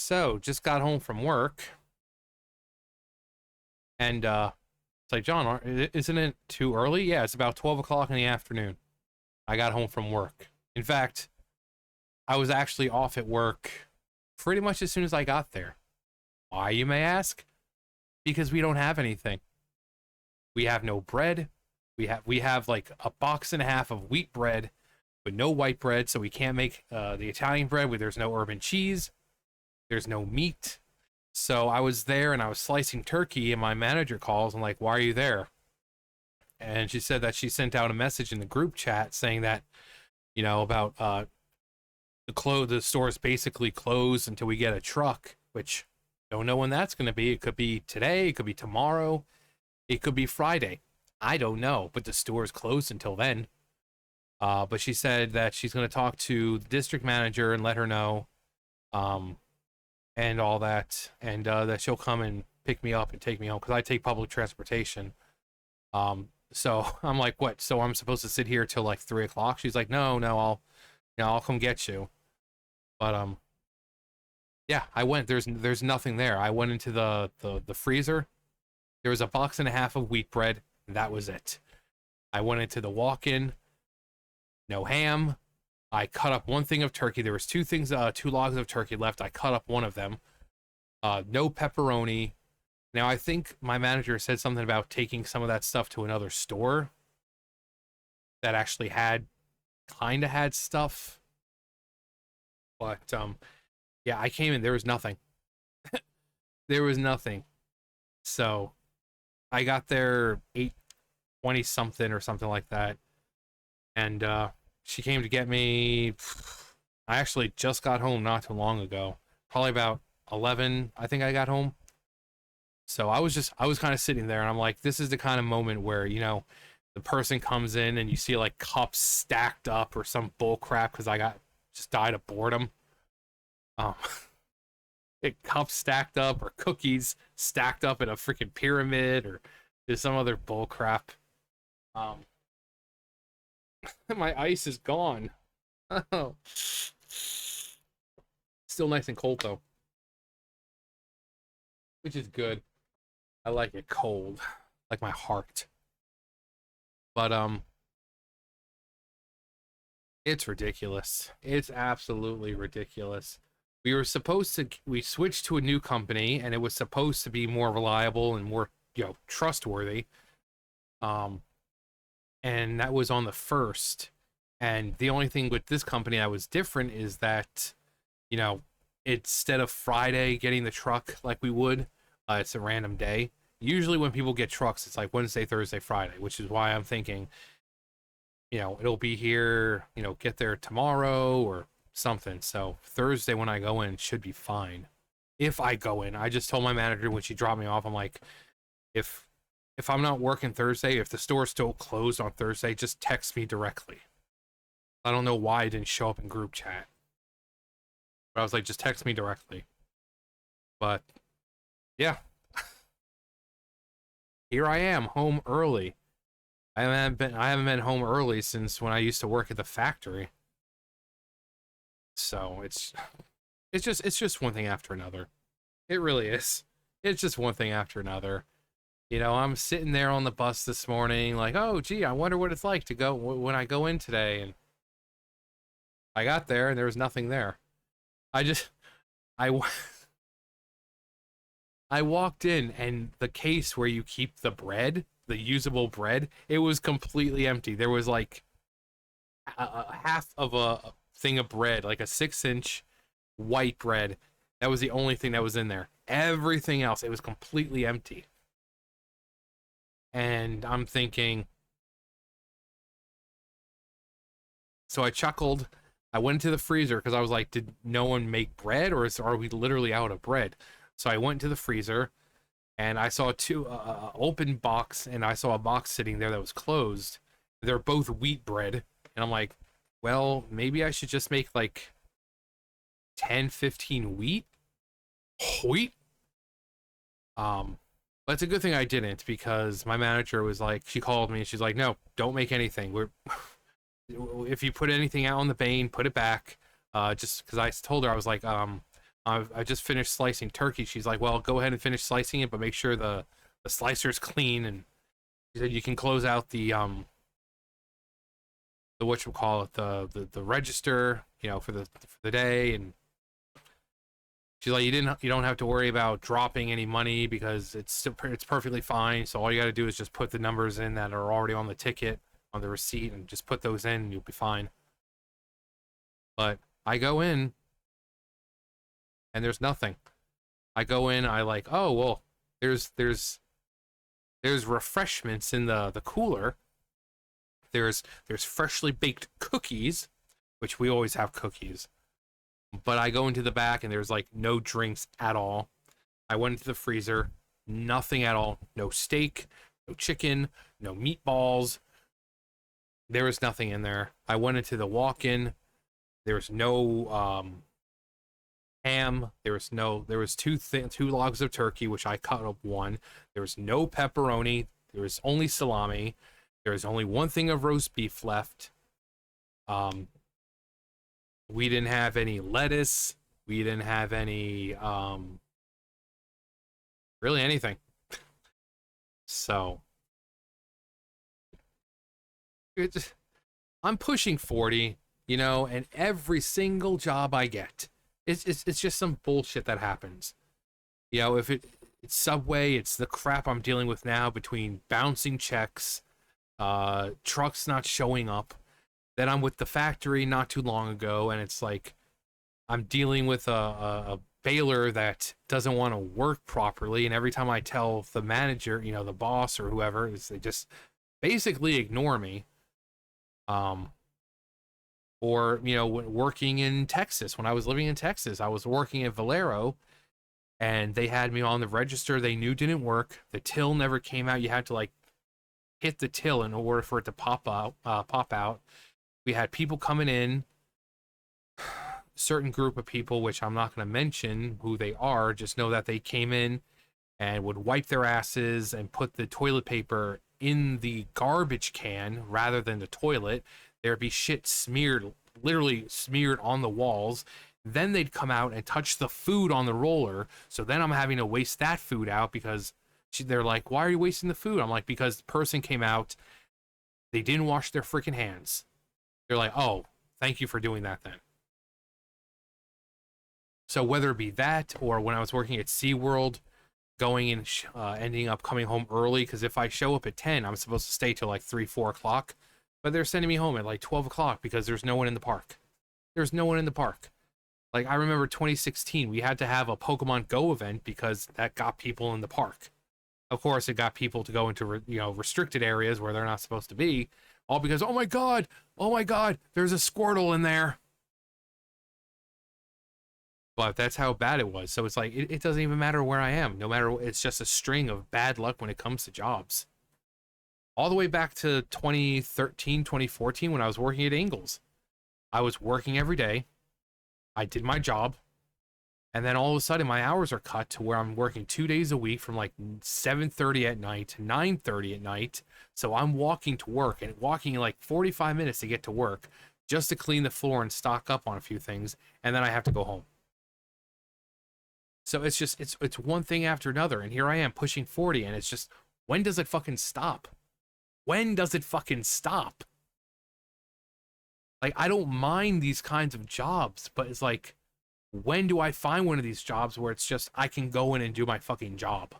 So, just got home from work, and it's like, John, isn't it too early? Yeah, it's about 12 o'clock in the afternoon. I got home from work. In fact, I was actually off at work pretty much as soon as I got there. Why, you may ask? Because we don't have anything. We have no bread. We have like a box and a half of wheat bread, but no white bread, so we can't make the Italian bread where there's no urban cheese. There's no meat. So I was there and I was slicing turkey, and my manager calls and like, why are you there? And she said that she sent out a message in the group chat saying that, about the store's basically closed until we get a truck, which don't know when that's going to be. It could be today, it could be tomorrow, it could be Friday. I don't know, but the store's closed until then. But she said that she's going to talk to the district manager and let her know, and all that, and that she'll come and pick me up and take me home because I take public transportation. So I'm like, what? So I'm supposed to sit here till like 3 o'clock? She's like, no, I'll come get you. But yeah, I went. There's nothing there. I went into the freezer. There was a box and a half of wheat bread. And that was it. I went into the walk-in. No ham. I cut up one thing of turkey. There was two logs of turkey left. I cut up one of them. No pepperoni. Now, I think my manager said something about taking some of that stuff to another store that actually kind of had stuff. But, yeah, I came in. There was nothing. There was nothing. So, I got there 8:20 something or something like that. And, she came to get me. I actually just got home not too long ago. Probably about 11, I think I got home. So I was kind of sitting there and I'm like, this is the kind of moment where, the person comes in and you see like cups stacked up or some bull crap because I just died of boredom. Um, cups stacked up or cookies stacked up in a freaking pyramid or there's some other bull crap. My ice is gone. Oh. Still nice and cold though, which is good. I like it cold, like my heart. But it's ridiculous. It's absolutely ridiculous. We switched to a new company and it was supposed to be more reliable and more, trustworthy. And that was on the 1st. And the only thing with this company that was different is that, instead of Friday getting the truck like we would, it's a random day. Usually when people get trucks, it's like Wednesday, Thursday, Friday, which is why I'm thinking, it'll be here, get there tomorrow or something. So Thursday when I go in should be fine. If I go in, I just told my manager when she dropped me off, I'm like, if I'm not working Thursday, if the store's still closed on Thursday, just text me directly. I don't know why it didn't show up in group chat. But I was like, just text me directly. But yeah. Here I am, home early. I haven't been home early since when I used to work at the factory. So it's just one thing after another. It really is. It's just one thing after another. I'm sitting there on the bus this morning, like, oh, gee, I wonder what it's like to go when I go in today. And I got there and there was nothing there. I I walked in and the case where you keep the bread, the usable bread, it was completely empty. There was like a half of a thing of bread, like a 6-inch white bread. That was the only thing that was in there. Everything else, it was completely empty. And I'm thinking, so I chuckled. I went to the freezer because I was like, did no one make bread or are we literally out of bread? So I went to the freezer and I saw two open box and I saw a box sitting there that was closed. They're both wheat bread. And I'm like, well, maybe I should just make like 10, 15 wheat. But it's a good thing I didn't because my manager was like, she called me and she's like, no, don't make anything. If you put anything out on the bane, put it back. Just because I told her, I was like, I just finished slicing turkey. She's like, well, go ahead and finish slicing it, but make sure the slicer's clean. And she said you can close out the whatchamacallit, the register, you know, for the day. And she's like, you don't have to worry about dropping any money because it's perfectly fine. So all you got to do is just put the numbers in that are already on the ticket, on the receipt, and just put those in and you'll be fine. But I go in and there's nothing. I go in, I like, oh well, there's refreshments in the cooler. There's freshly baked cookies, which we always have cookies. But I go into the back and there's like no drinks at all. I went into the freezer, nothing at all. No steak, no chicken, no meatballs. There was nothing in there. I went into the walk-in. There was no ham. There was two logs of turkey, which I cut up one. There was no pepperoni. There was only salami. There was only one thing of roast beef left. We didn't have any lettuce. We didn't have any really anything. So I'm pushing 40, you know, and every single job I get, it's just some bullshit that happens. You know, if it's Subway, it's the crap I'm dealing with now between bouncing checks, trucks not showing up. Then I'm with the factory not too long ago, and it's like I'm dealing with a baler that doesn't want to work properly, and every time I tell the manager, you know, the boss or whoever, they just basically ignore me. Or, you know, working in Texas, when I was living in Texas, I was working at Valero, and they had me on the register they knew didn't work. The till never came out. You had to like hit the till in order for it to pop out. We had people coming in, certain group of people, which I'm not going to mention who they are, just know that they came in and would wipe their asses and put the toilet paper in the garbage can rather than the toilet. There'd be shit smeared, literally smeared on the walls. Then they'd come out and touch the food on the roller. So then I'm having to waste that food out because they're like, why are you wasting the food? I'm like, because the person came out, they didn't wash their freaking hands. They're like, oh, thank you for doing that then. So whether it be that or when I was working at SeaWorld, going and ending up coming home early, because if I show up at 10, I'm supposed to stay till like 3, 4 o'clock. But they're sending me home at like 12 o'clock because there's no one in the park. There's no one in the park. Like, I remember 2016, we had to have a Pokemon Go event because that got people in the park. Of course, it got people to go into, restricted areas where they're not supposed to be. All because, oh my god, there's a Squirtle in there. But that's how bad it was. So it's like, it doesn't even matter where I am. No matter, it's just a string of bad luck when it comes to jobs. All the way back to 2013, 2014, when I was working at Ingles. I was working every day. I did my job. And then all of a sudden, my hours are cut to where I'm working 2 days a week from like 7:30 at night to 9:30 at night. So I'm walking to work and walking like 45 minutes to get to work just to clean the floor and stock up on a few things. And then I have to go home. So it's just, it's one thing after another. And here I am pushing 40. And it's just, when does it fucking stop? When does it fucking stop? Like, I don't mind these kinds of jobs, but it's like, when do I find one of these jobs where it's just, I can go in and do my fucking job?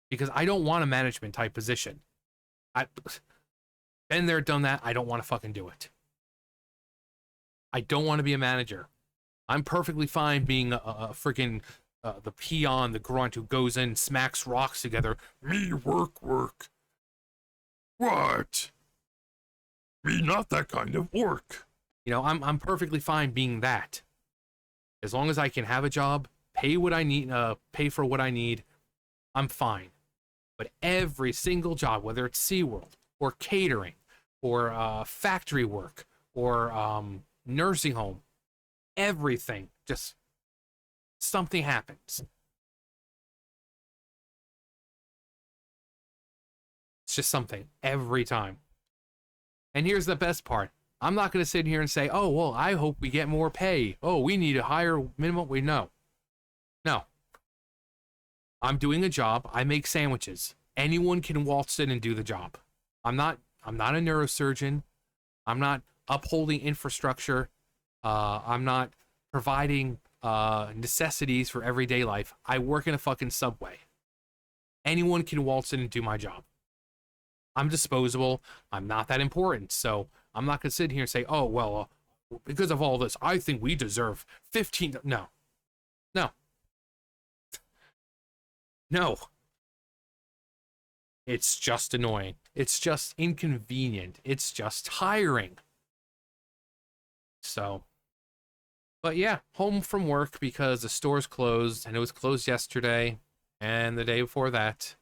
Because I don't want a management type position. I've been there, done that. I don't want to fucking do it. I don't want to be a manager. I'm perfectly fine being a freaking, the peon, the grunt who goes in, smacks rocks together. Me work. What? Me not that kind of work. You know, I'm perfectly fine being that. As long as I can have a job, pay what I need, pay for what I need, I'm fine. But every single job, whether it's SeaWorld or catering or factory work or nursing home, everything, just something happens. It's just something every time. And here's the best part. I'm not going to sit here and say, oh, well, I hope we get more pay. Oh, we need a higher minimum. We know. No. I'm doing a job. I make sandwiches. Anyone can waltz in and do the job. I'm not a neurosurgeon. I'm not upholding infrastructure. I'm not providing necessities for everyday life. I work in a fucking Subway. Anyone can waltz in and do my job. I'm disposable. I'm not that important. So I'm not going to sit here and say, oh, well, because of all this, I think we deserve 15. No, no, no. It's just annoying. It's just inconvenient. It's just tiring. So, but yeah, home from work because the store's closed and it was closed yesterday and the day before that.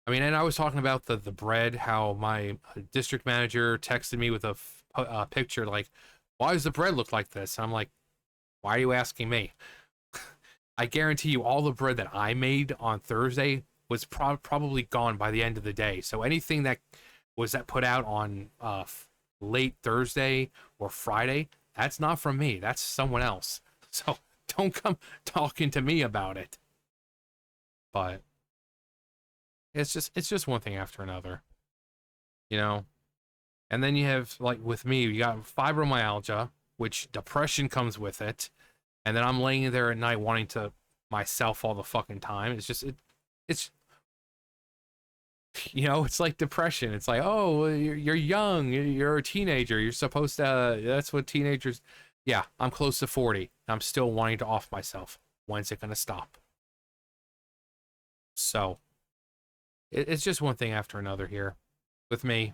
I mean, and I was talking about the bread, how my district manager texted me with a picture like, why does the bread look like this? And I'm like, why are you asking me? I guarantee you all the bread that I made on Thursday was probably gone by the end of the day. So anything that was that put out on late Thursday or Friday, that's not from me. That's someone else. So don't come talking to me about it. But it's just one thing after another, you know. And then you have like with me, you got fibromyalgia, which depression comes with it, and then I'm laying there at night wanting to myself all the fucking time. It's it's like depression. It's like, oh, well, you're young, you're a teenager, you're supposed to. That's what teenagers. Yeah, I'm close to 40. I'm still wanting to off myself. When's it gonna stop? So it's just one thing after another here with me.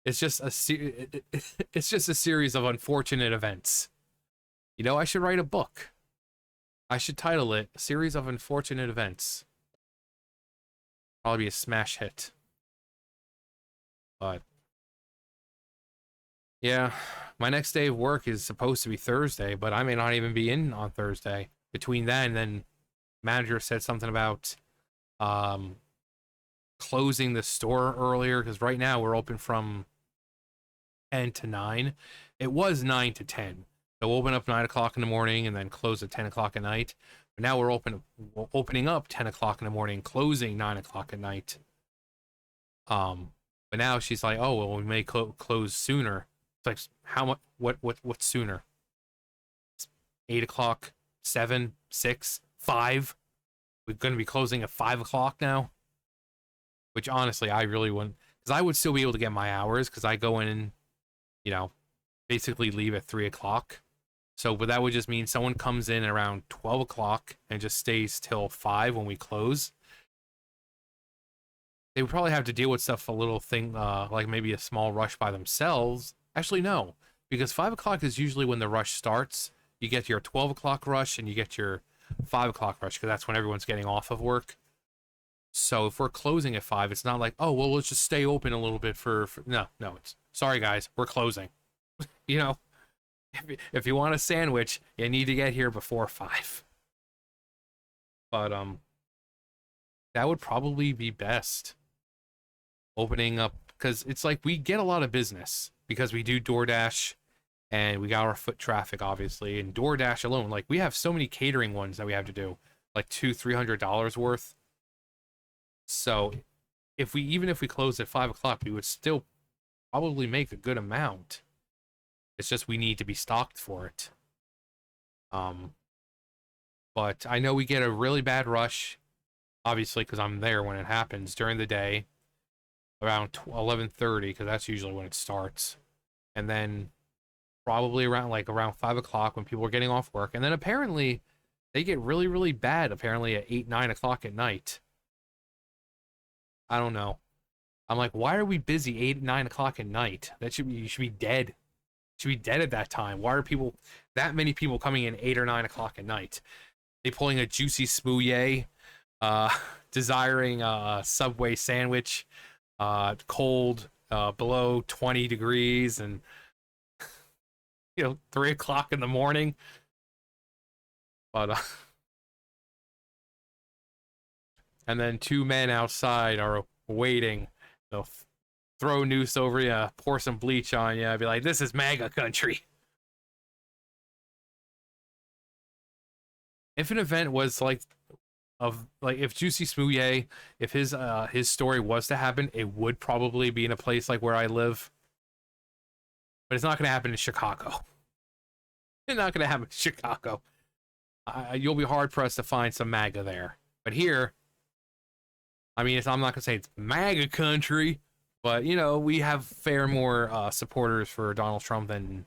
It's just it's just a series of unfortunate events. I should write a book. I should title it "A Series of Unfortunate Events." Probably be a smash hit. But yeah, my next day of work is supposed to be Thursday, but I may not even be in on Thursday. Between then, manager said something about um closing the store earlier because right now we're open from 10 to 9. It was 9 to 10. They'll open up 9 o'clock in the morning and then close at 10 o'clock at night. But now we're opening up 10 o'clock in the morning, closing 9 o'clock at night. But now she's like, oh, well, we may close sooner. It's like, how much? What sooner? 8 o'clock, 7, 6, 5. We're going to be closing at 5 o'clock now. Which honestly, I really wouldn't, because I would still be able to get my hours because I go in, basically leave at 3 o'clock. So, but that would just mean someone comes in around 12 o'clock and just stays till 5 when we close. They would probably have to deal with stuff, a little thing, like maybe a small rush by themselves. Actually, no, because 5 o'clock is usually when the rush starts. You get your 12 o'clock rush and you get your 5 o'clock rush because that's when everyone's getting off of work. So if we're closing at 5, it's not like, oh, well, let's just stay open a little bit for no, it's sorry guys, we're closing. you know, if you want a sandwich, you need to get here before 5. But that would probably be best. Opening up because it's like we get a lot of business because we do DoorDash and we got our foot traffic obviously, and DoorDash alone, like we have so many catering ones that we have to do, like $200-300 worth. So if we close at 5 o'clock, we would still probably make a good amount. It's just we need to be stocked for it. But I know we get a really bad rush, obviously, because I'm there when it happens during the day, around 11:30, because that's usually when it starts, and then probably around 5 o'clock when people are getting off work, and then apparently they get really really bad apparently at 8-9 o'clock at night. I don't know. I'm like, why are we busy 8-9 o'clock at night? You should be dead. You should be dead at that time. Why are that many people coming in 8 or 9 o'clock at night? They pulling a juicy smoothie, uh, desiring a Subway sandwich, cold, below 20 degrees, and 3 o'clock in the morning. But and then two men outside are waiting. They'll throw noose over you, pour some bleach on you, be like, "This is MAGA country." if an event was like of like if Juicy Smouye, if his story was to happen, it would probably be in a place like where I live. But it's not going to happen in Chicago. It's not going to happen in Chicago. You'll be hard pressed to find some MAGA there. But here, I mean, I'm not going to say it's MAGA country, but you know, we have fair more supporters for Donald Trump than,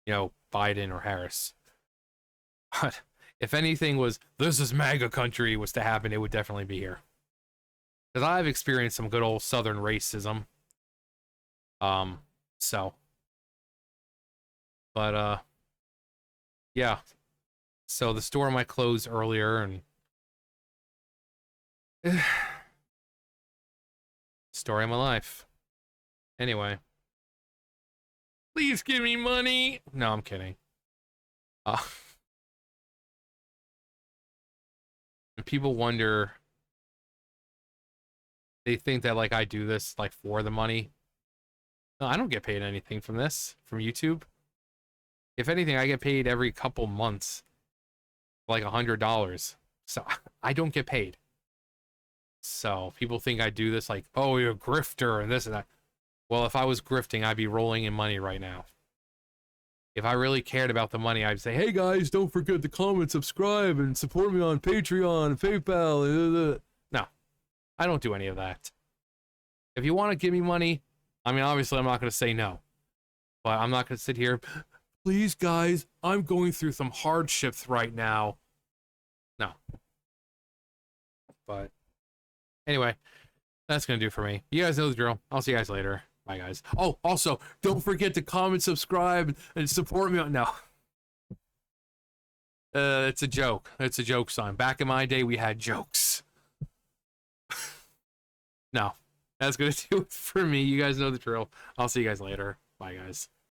you know, Biden or Harris. But if anything was this is MAGA country was to happen, it would definitely be here. Because I've experienced some good old Southern racism. So. But, yeah. So the store might close earlier, and story of my life. Anyway. Please give me money! No, I'm kidding. And people wonder, they think that, like, I do this, like, for the money. No, I don't get paid anything from this, from YouTube. If anything, I get paid every couple months, like $100. So I don't get paid. So people think I do this like, oh, you're a grifter and this and that. Well, if I was grifting, I'd be rolling in money right now. If I really cared about the money, I'd say, hey guys, don't forget to comment, subscribe, and support me on Patreon, PayPal. No, I don't do any of that. If you want to give me money, I mean, obviously I'm not going to say no. But I'm not going to sit here, please, guys, I'm going through some hardships right now. No. But anyway, that's going to do for me. You guys know the drill. I'll see you guys later. Bye, guys. Oh, also, don't forget to comment, subscribe, and support me on... No. It's a joke. It's a joke, son. Back in my day, we had jokes. No. That's going to do it for me. You guys know the drill. I'll see you guys later. Bye, guys.